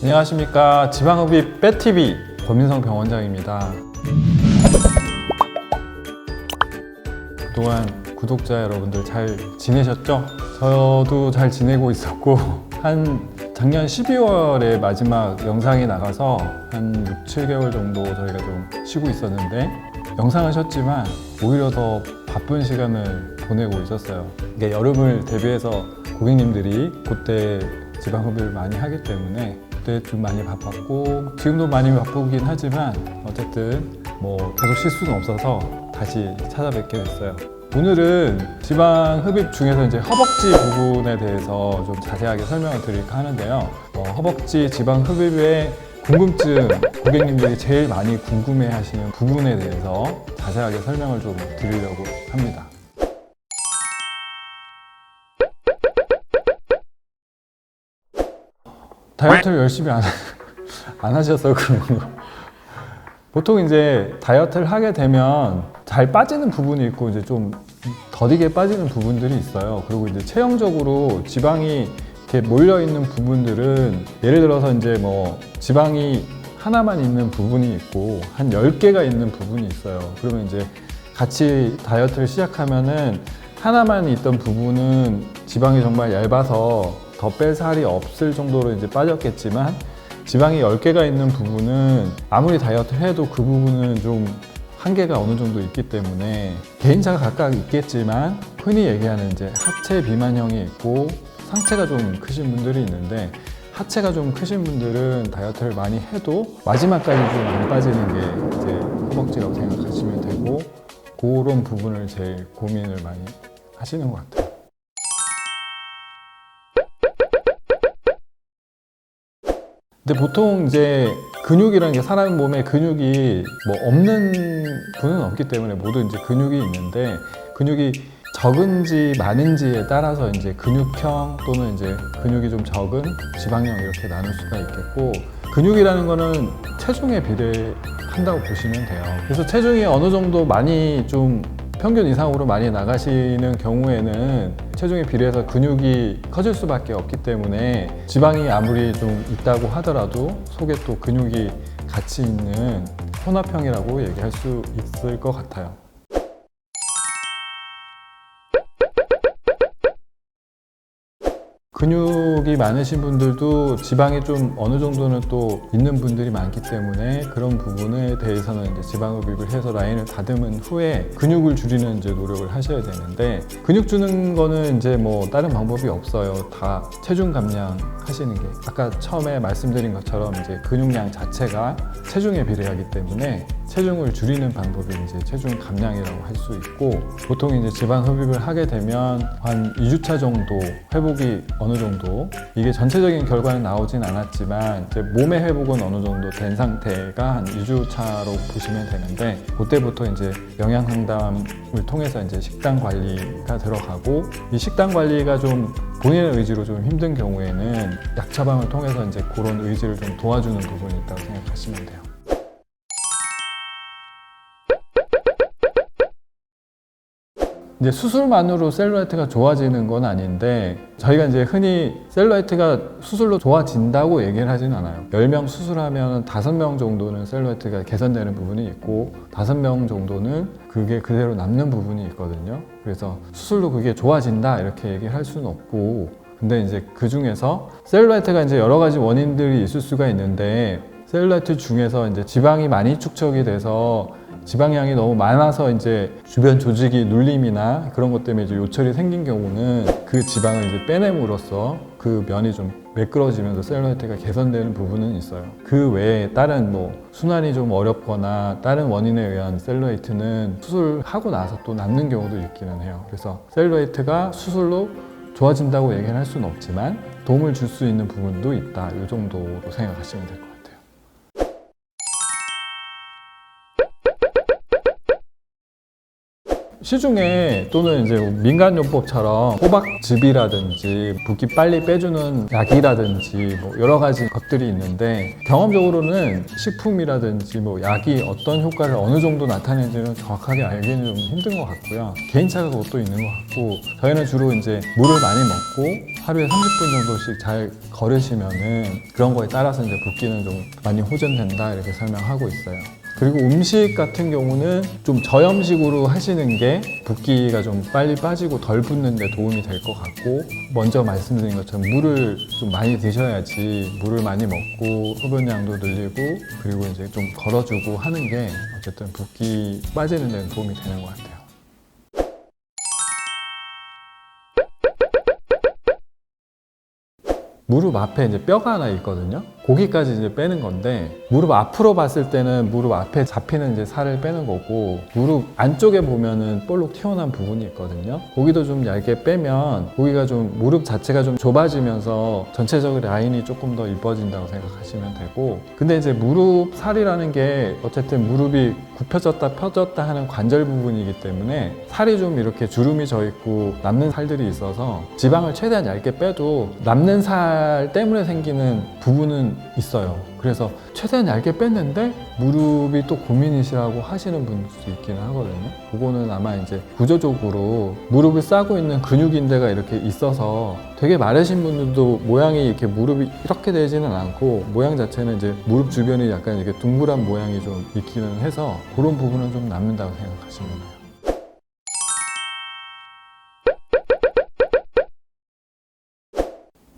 안녕하십니까. 지방흡입 빼TV 권민성 병원장입니다. 그동안 구독자 여러분들 잘 지내셨죠? 저도 잘 지내고 있었고 한 작년 12월에 마지막 영상이 나가서 한 6, 7개월 정도 저희가 좀 쉬고 있었는데 영상은 쉬었지만 오히려 더 바쁜 시간을 보내고 있었어요. 이게 여름을 대비해서 고객님들이 그때 지방흡입을 많이 하기 때문에 그때 좀 많이 바빴고 지금도 많이 바쁘긴 하지만 어쨌든 계속 쉴 수는 없어서 다시 찾아뵙게 됐어요. 오늘은 지방흡입 중에서 이제 허벅지 부분에 대해서 좀 자세하게 설명을 드릴까 하는데요. 허벅지 지방흡입의 궁금증, 고객님들이 제일 많이 궁금해 하시는 부분에 대해서 자세하게 설명을 좀 드리려고 합니다. 다이어트를 열심히 안 하셔서 그런 거. 보통 이제 다이어트를 하게 되면 잘 빠지는 부분이 있고 이제 좀 더디게 빠지는 부분들이 있어요. 그리고 이제 체형적으로 지방이 이렇게 몰려 있는 부분들은 예를 들어서 이제 지방이 하나만 있는 부분이 있고 한 10개가 있는 부분이 있어요. 그러면 이제 같이 다이어트를 시작하면은 하나만 있던 부분은 지방이 정말 얇아서 더 뺄 살이 없을 정도로 이제 빠졌겠지만 지방이 10개가 있는 부분은 아무리 다이어트를 해도 그 부분은 좀 한계가 어느 정도 있기 때문에 개인차가 각각 있겠지만 흔히 얘기하는 이제 하체 비만형이 있고 상체가 좀 크신 분들이 있는데 하체가 좀 크신 분들은 다이어트를 많이 해도 마지막까지 좀 안 빠지는 게 이제 허벅지라고 생각하시면 되고 그런 부분을 제일 고민을 많이 하시는 것 같아요. 근데 보통 이제 근육이라는 게 사람 몸에 근육이 없는 분은 없기 때문에 모두 이제 근육이 있는데 근육이 적은지 많은지에 따라서 이제 근육형 또는 이제 근육이 좀 적은 지방형 이렇게 나눌 수가 있겠고 근육이라는 거는 체중에 비례한다고 보시면 돼요. 그래서 체중이 어느 정도 많이 좀 평균 이상으로 많이 나가시는 경우에는 체중에 비례해서 근육이 커질 수밖에 없기 때문에 지방이 아무리 좀 있다고 하더라도 속에 또 근육이 같이 있는 혼합형이라고 얘기할 수 있을 것 같아요. 근육이 많으신 분들도 지방이 좀 어느 정도는 또 있는 분들이 많기 때문에 그런 부분에 대해서는 이제 지방흡입을 해서 라인을 다듬은 후에 근육을 줄이는 이제 노력을 하셔야 되는데 근육 주는 거는 이제 다른 방법이 없어요. 다 체중 감량 하시는 게 아까 처음에 말씀드린 것처럼 이제 근육량 자체가 체중에 비례하기 때문에 체중을 줄이는 방법이 이제 체중 감량이라고 할 수 있고 보통 이제 지방 흡입을 하게 되면 한 2주차 정도 회복이 어느 정도 이게 전체적인 결과는 나오진 않았지만 이제 몸의 회복은 어느 정도 된 상태가 한 2주차로 보시면 되는데 그때부터 이제 영양 상담을 통해서 이제 식단 관리가 들어가고 이 식단 관리가 좀 본인의 의지로 좀 힘든 경우에는 약 처방을 통해서 이제 그런 의지를 좀 도와주는 부분이 있다고 생각하시면 돼요. 이제 수술만으로 셀룰라이트가 좋아지는 건 아닌데 저희가 이제 흔히 셀룰라이트가 수술로 좋아진다고 얘기를 하진 않아요. 10명 수술하면 5명 정도는 셀룰라이트가 개선되는 부분이 있고 5명 정도는 그게 그대로 남는 부분이 있거든요. 그래서 수술로 그게 좋아진다 이렇게 얘기를 할 수는 없고 근데 이제 그 중에서 셀룰라이트가 이제 여러 가지 원인들이 있을 수가 있는데 셀룰라이트 중에서 이제 지방이 많이 축적이 돼서 지방량이 너무 많아서 이제 주변 조직이 눌림이나 그런 것 때문에 이제 요철이 생긴 경우는 그 지방을 이제 빼냄으로써 그 면이 좀 매끄러지면서 셀룰라이트가 개선되는 부분은 있어요. 그 외에 다른 순환이 좀 어렵거나 다른 원인에 의한 셀룰라이트는 수술하고 나서 또 남는 경우도 있기는 해요. 그래서 셀룰라이트가 수술로 좋아진다고 얘기를 할 수는 없지만 도움을 줄 수 있는 부분도 있다. 이 정도로 생각하시면 될 것 같아요. 시중에 또는 이제 민간요법처럼 호박즙이라든지 붓기 빨리 빼주는 약이라든지 뭐 여러 가지 것들이 있는데 경험적으로는 식품이라든지 뭐 약이 어떤 효과를 어느 정도 나타내는지는 정확하게 알기는 좀 힘든 것 같고요. 개인차가 그것도 있는 것 같고 저희는 주로 이제 물을 많이 먹고 하루에 30분 정도씩 잘 걸으시면은 그런 거에 따라서 이제 붓기는 좀 많이 호전된다 이렇게 설명하고 있어요. 그리고 음식 같은 경우는 좀 저염식으로 하시는 게 붓기가 좀 빨리 빠지고 덜 붓는 데 도움이 될 것 같고 먼저 말씀드린 것처럼 물을 좀 많이 드셔야지 물을 많이 먹고 흡연량도 늘리고 그리고 이제 좀 걸어주고 하는 게 어쨌든 붓기 빠지는 데 도움이 되는 것 같아요. 무릎 앞에 이제 뼈가 하나 있거든요. 거기까지 이제 빼는 건데 무릎 앞으로 봤을 때는 무릎 앞에 잡히는 이제 살을 빼는 거고 무릎 안쪽에 보면은 볼록 튀어나온 부분이 있거든요. 거기도 좀 얇게 빼면 거기가 좀 무릎 자체가 좀 좁아지면서 전체적인 라인이 조금 더 이뻐진다고 생각하시면 되고 근데 이제 무릎 살이라는 게 어쨌든 무릎이 굽혀졌다 펴졌다 하는 관절 부분이기 때문에 살이 좀 이렇게 주름이 져 있고 남는 살들이 있어서 지방을 최대한 얇게 빼도 남는 살 때문에 생기는 부분은 있어요. 그래서 최대한 얇게 뺐는데 무릎이 또 고민이시라고 하시는 분들도 있기는 하거든요. 그거는 아마 이제 구조적으로 무릎을 싸고 있는 근육인대가 이렇게 있어서 되게 마르신 분들도 모양이 이렇게 무릎이 이렇게 되지는 않고 모양 자체는 이제 무릎 주변이 약간 이렇게 둥그란 모양이 좀 있기는 해서 그런 부분은 좀 남는다고 생각하시면 돼요.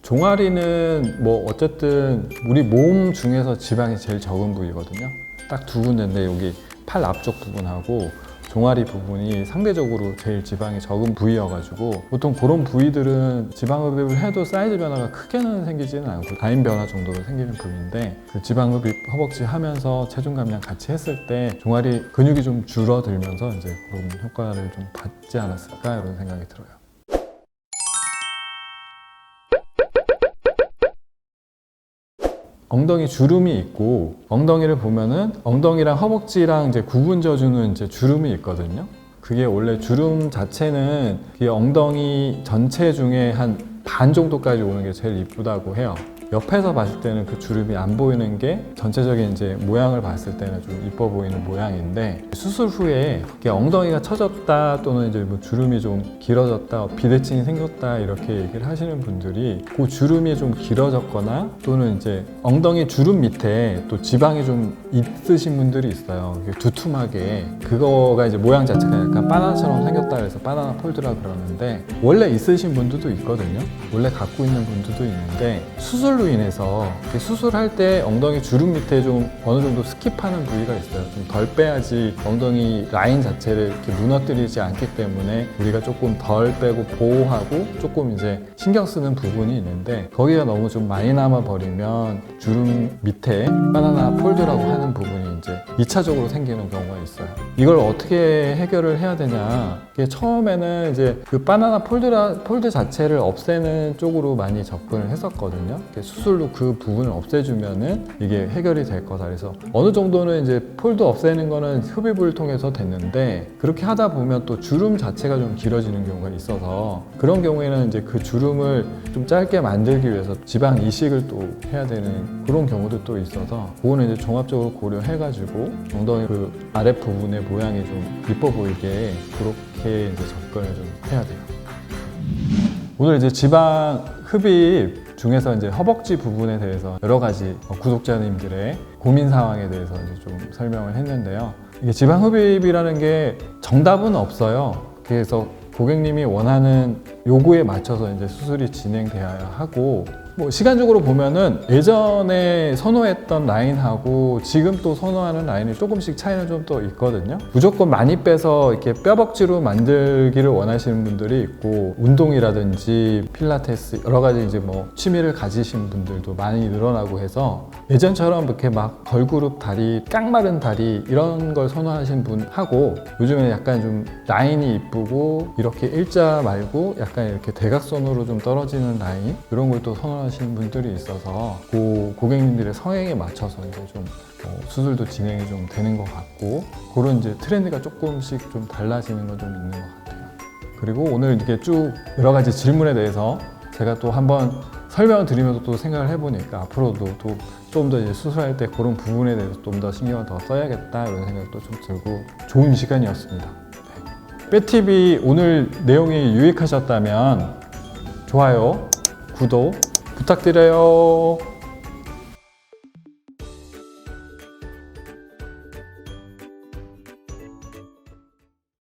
종아리는 뭐 어쨌든 우리 몸 중에서 지방이 제일 적은 부위거든요. 딱 두 군데인데 여기 팔 앞쪽 부분하고 종아리 부분이 상대적으로 제일 지방이 적은 부위여가지고 보통 그런 부위들은 지방흡입을 해도 사이즈 변화가 크게는 생기지는 않고 라인 변화 정도로 생기는 부위인데 그 지방흡입 허벅지 하면서 체중 감량 같이 했을 때 종아리 근육이 좀 줄어들면서 이제 그런 효과를 좀 받지 않았을까 이런 생각이 들어요. 엉덩이 주름이 있고 엉덩이를 보면은 엉덩이랑 허벅지랑 이제 구분져주는 이제 주름이 있거든요. 그게 원래 주름 자체는 그 엉덩이 전체 중에 한 반 정도까지 오는 게 제일 이쁘다고 해요. 옆에서 봤을 때는 그 주름이 안 보이는 게 전체적인 이제 모양을 봤을 때는 좀 이뻐 보이는 모양인데 수술 후에 이게 엉덩이가 처졌다 또는 이제 뭐 주름이 좀 길어졌다 비대칭이 생겼다 이렇게 얘기를 하시는 분들이 그 주름이 좀 길어졌거나 또는 이제 엉덩이 주름 밑에 또 지방이 좀 있으신 분들이 있어요. 두툼하게 그거가 이제 모양 자체가 약간 바나나처럼 생겼다 그래서 바나나 폴드라 그러는데 원래 있으신 분들도 있거든요. 원래 갖고 있는 분들도 있는데 수술로 인해서 수술할 때 엉덩이 주름 밑에 좀 어느 정도 스킵하는 부위가 있어요. 좀 덜 빼야지 엉덩이 라인 자체를 이렇게 무너뜨리지 않기 때문에 우리가 조금 덜 빼고 보호하고 조금 이제 신경 쓰는 부분이 있는데 거기가 너무 좀 많이 남아 버리면 주름 밑에 바나나 폴드라고 하는 부분이 이제 2차적으로 생기는 경우가 있어요. 이걸 어떻게 해결을 해야 되냐? 이게 처음에는 이제 그 바나나 폴드 자체를 없애는 쪽으로 많이 접근을 했었거든요. 수술로 그 부분을 없애주면은 이게 해결이 될 거다. 그래서 어느 정도는 이제 폴드 없애는 거는 흡입을 통해서 됐는데 그렇게 하다 보면 또 주름 자체가 좀 길어지는 경우가 있어서 그런 경우에는 이제 그 주름을 좀 짧게 만들기 위해서 지방 이식을 또 해야 되는 그런 경우도 또 있어서 그거는 이제 종합적으로 고려해가지고 엉덩이 그 아랫부분의 모양이 좀 이뻐 보이게 그렇게 이제 접근을 좀 해야 돼요. 오늘 이제 지방 흡입 중에서 이제 허벅지 부분에 대해서 여러 가지 구독자님들의 고민 사항에 대해서 이제 좀 설명을 했는데요. 이게 지방 흡입이라는 게 정답은 없어요. 그래서 고객님이 원하는 요구에 맞춰서 이제 수술이 진행되어야 하고 뭐 시간적으로 보면은 예전에 선호했던 라인하고 지금 또 선호하는 라인이 조금씩 차이는 좀 또 있거든요. 무조건 많이 빼서 이렇게 뼈벅지로 만들기를 원하시는 분들이 있고 운동이라든지 필라테스 여러 가지 이제 뭐 취미를 가지신 분들도 많이 늘어나고 해서 예전처럼 이렇게 막 걸그룹 다리, 깡마른 다리 이런 걸 선호하시는 분하고 요즘에 약간 좀 라인이 이쁘고 이렇게 일자 말고 약간 이렇게 대각선으로 좀 떨어지는 라인 이런 걸 또 선호하시는 신청하시는 분들이 있어서 그 고객님들의 성향에 맞춰서 이제 좀 수술도 진행이 좀 되는 것 같고 그런 이제 트렌드가 조금씩 좀 달라지는 건 좀 있는 것 같아요. 그리고 오늘 이렇게 쭉 여러 가지 질문에 대해서 제가 또 한번 설명을 드리면서 또 생각을 해보니까 앞으로도 또 좀 더 이제 수술할 때 그런 부분에 대해서 좀 더 신경을 더 써야겠다 이런 생각도 좀 들고 좋은 시간이었습니다. 네. 뼈TV 오늘 내용이 유익하셨다면 좋아요, 구독 부탁드려요.